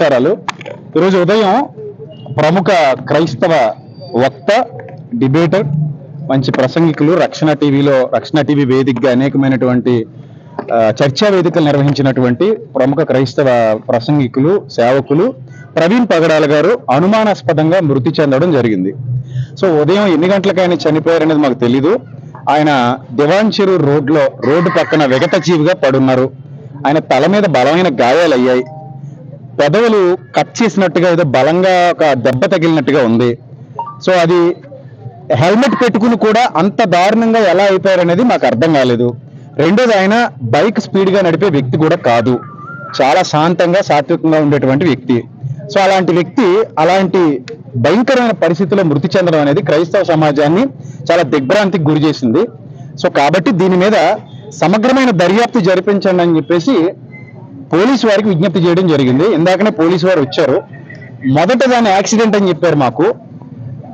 నమస్కారాలు. ఈరోజు ఉదయం ప్రముఖ క్రైస్తవ వక్త, డిబేటర్, మంచి ప్రసంగికులు రక్షణ టీవీ వేదికగా అనేకమైనటువంటి చర్చా వేదికలు నిర్వహించినటువంటి ప్రముఖ క్రైస్తవ ప్రసంగికులు, సేవకులు ప్రవీణ్ పగడాల గారు అనుమానాస్పదంగా మృతి చెందడం జరిగింది. సో ఉదయం ఎన్ని గంటలకు ఆయన చనిపోయారనేది మాకు తెలీదు. ఆయన దివాన్ చెరువు రోడ్డు పక్కన విగత జీవిగా పడున్నారు. ఆయన తల మీద బలమైన గాయాలు అయ్యాయి. పెదవులు కట్ చేసినట్టుగా ఏదో బలంగా ఒక దెబ్బ తగిలినట్టుగా ఉంది. సో అది హెల్మెట్ పెట్టుకుని కూడా అంత దారుణంగా ఎలా అయిపోయారనేది మాకు అర్థం కాలేదు. రెండోది, ఆయన బైక్ స్పీడ్ గా నడిపే వ్యక్తి కూడా కాదు. చాలా శాంతంగా సాత్వికంగా ఉండేటువంటి వ్యక్తి. సో అలాంటి వ్యక్తి అలాంటి భయంకరమైన పరిస్థితుల్లో మృతి చెందడం అనేది క్రైస్తవ సమాజాన్ని చాలా దిగ్భ్రాంతికి గురి చేసింది. సో కాబట్టి దీని మీద సమగ్రమైన దర్యాప్తు జరిపించండి అని చెప్పేసి పోలీసు వారికి విజ్ఞప్తి చేయడం జరిగింది. ఇందాకనే పోలీసు వారు వచ్చారు. మొదట దాన్ని యాక్సిడెంట్ అని చెప్పారు మాకు.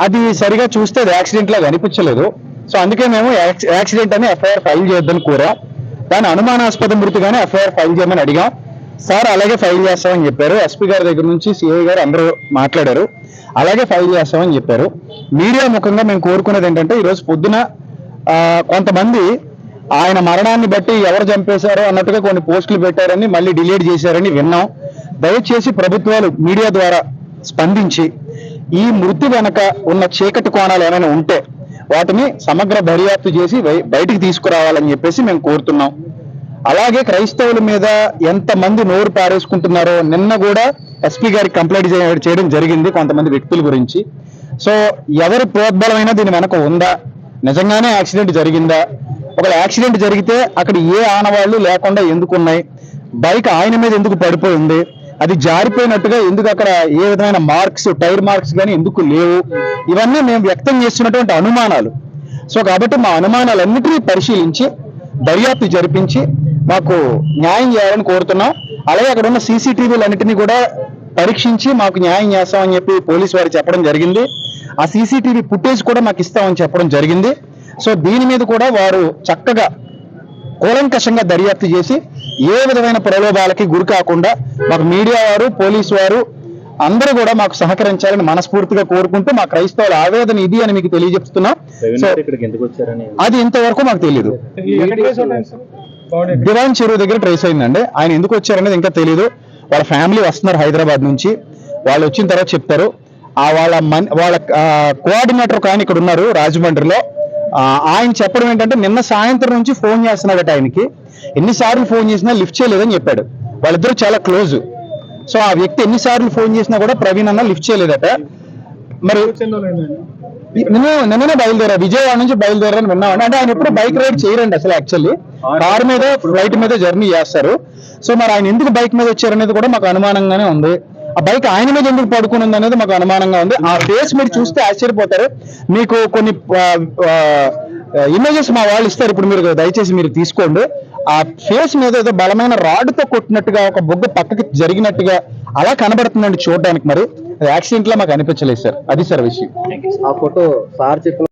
అది సరిగా చూస్తే అది యాక్సిడెంట్ లాగా అనిపించలేదు. సో అందుకే మేము యాక్సిడెంట్ అని ఎఫ్ఐఆర్ ఫైల్ చేయొద్దని కోరాం. దాని అనుమానాస్పద మృతిగానే ఎఫ్ఐఆర్ ఫైల్ చేయమని అడిగాం. సార్ అలాగే ఫైల్ చేస్తామని చెప్పారు. ఎస్పీ గారి దగ్గర నుంచి సిఐ గారు అందరూ మాట్లాడారు. అలాగే ఫైల్ చేస్తామని చెప్పారు. మీడియా ముఖంగా మేము కోరుకునేది ఏంటంటే, ఈరోజు పొద్దున కొంతమంది ఆయన మరణాన్ని బట్టి ఎవరు చంపేశారో అన్నట్టుగా కొన్ని పోస్టులు పెట్టారని మళ్ళీ డిలీట్ చేశారని విన్నాం. దయచేసి ప్రభుత్వాలు మీడియా ద్వారా స్పందించి ఈ మృతి వెనక ఉన్న చీకటి కోణాలు ఏమైనా ఉంటే వాటిని సమగ్ర దర్యాప్తు చేసి బయటికి తీసుకురావాలని చెప్పేసి మేము కోరుతున్నాం. అలాగే క్రైస్తవుల మీద ఎంతమంది నోరు పారేసుకుంటున్నారో నిన్న కూడా ఎస్పీ గారికి కంప్లైంట్ చేయడం జరిగింది కొంతమంది వ్యక్తుల గురించి. సో ఎవరి ప్రోద్బలమైనా దీని వెనక ఉందా, నిజంగానే యాక్సిడెంట్ జరిగిందా, ఒకవేళ యాక్సిడెంట్ జరిగితే అక్కడ ఏ ఆనవాళ్లు లేకుండా ఎందుకు ఉన్నాయి, బైక్ ఆయన మీద ఎందుకు పడిపోయింది, అది జారిపోయినట్టుగా ఎందుకు అక్కడ ఏ విధమైన మార్క్స్, టైర్ మార్క్స్ కానీ ఎందుకు లేవు, ఇవన్నీ మేము వ్యక్తం చేస్తున్నటువంటి అనుమానాలు. సో కాబట్టి మా అనుమానాలన్నిటినీ పరిశీలించి దర్యాప్తు జరిపించి మాకు న్యాయం చేయాలని కోరుతున్నాం. అలాగే అక్కడ ఉన్న సీసీటీవీలన్నింటినీ కూడా పరీక్షించి మాకు న్యాయం చేస్తామని చెప్పి పోలీసు వారు చెప్పడం జరిగింది. ఆ సీసీటీవీ ఫుటేజ్ కూడా మాకు ఇస్తామని చెప్పడం జరిగింది. సో దీని మీద కూడా వారు చక్కగా కూలంకషంగా దర్యాప్తు చేసి ఏ విధమైన ప్రలోభాలకి గురి కాకుండా మాకు మీడియా వారు, పోలీసు వారు అందరూ కూడా మాకు సహకరించాలని మనస్ఫూర్తిగా కోరుకుంటూ మా క్రైస్తవుల ఆవేదన ఇది అని మీకు తెలియజెప్తున్నాం. సో అది ఇంతవరకు మాకు తెలియదు. దివాన్ చెరువు దగ్గర ట్రేస్ అయిందండి. ఆయన ఎందుకు వచ్చారనేది ఇంకా తెలియదు. వాళ్ళ ఫ్యామిలీ వస్తున్నారు హైదరాబాద్ నుంచి. వాళ్ళు వచ్చిన తర్వాత చెప్తారు. వాళ్ళ కోఆర్డినేటర్ కానీ ఇక్కడ ఉన్నారు రాజమండ్రిలో. ఆయన చెప్పడం ఏంటంటే, నిన్న సాయంత్రం నుంచి ఫోన్ చేస్తున్నాడట ఆయనకి. ఎన్నిసార్లు ఫోన్ చేసినా లిఫ్ట్ చేయలేదని చెప్పాడు. వాళ్ళిద్దరూ చాలా క్లోజ్. సో ఆ వ్యక్తి ఎన్నిసార్లు ఫోన్ చేసినా కూడా ప్రవీణ్ అన్న లిఫ్ట్ చేయలేదట. మరి నిన్ననే బయలుదేరా, విజయవాడ నుంచి బయలుదేరారని విన్నామండి. అంటే ఆయన ఎప్పుడు బైక్ రైడ్ చేయరండి అసలు. యాక్చువల్లీ కార్ మీద, ఫ్లైట్ మీద జర్నీ చేస్తారు. సో మరి ఆయన ఎందుకు బైక్ మీద వచ్చారనేది కూడా మాకు అనుమానంగానే ఉంది. ఆ బైక్ ఆయన మీద ఎందుకు పడుకుని ఉంది అనేది మాకు అనుమానంగా ఉంది. ఆ ఫేస్ మీరు చూస్తే ఆశ్చర్యపోతారు. మీకు కొన్ని ఇమేజెస్ మా వాళ్ళు ఇస్తారు, ఇప్పుడు మీరు దయచేసి మీరు తీసుకోండి. ఆ ఫేస్ మీద ఏదో బలమైన రాడ్తో కొట్టినట్టుగా, ఒక బొగ్గ పక్కకి జరిగినట్టుగా అలా కనబడుతుందండి చూడడానికి. మరి యాక్సిడెంట్ లా మాకు అనిపించలేదు సార్. అది సార్ విషయం. ఆ ఫోటో సార్ చెప్పిన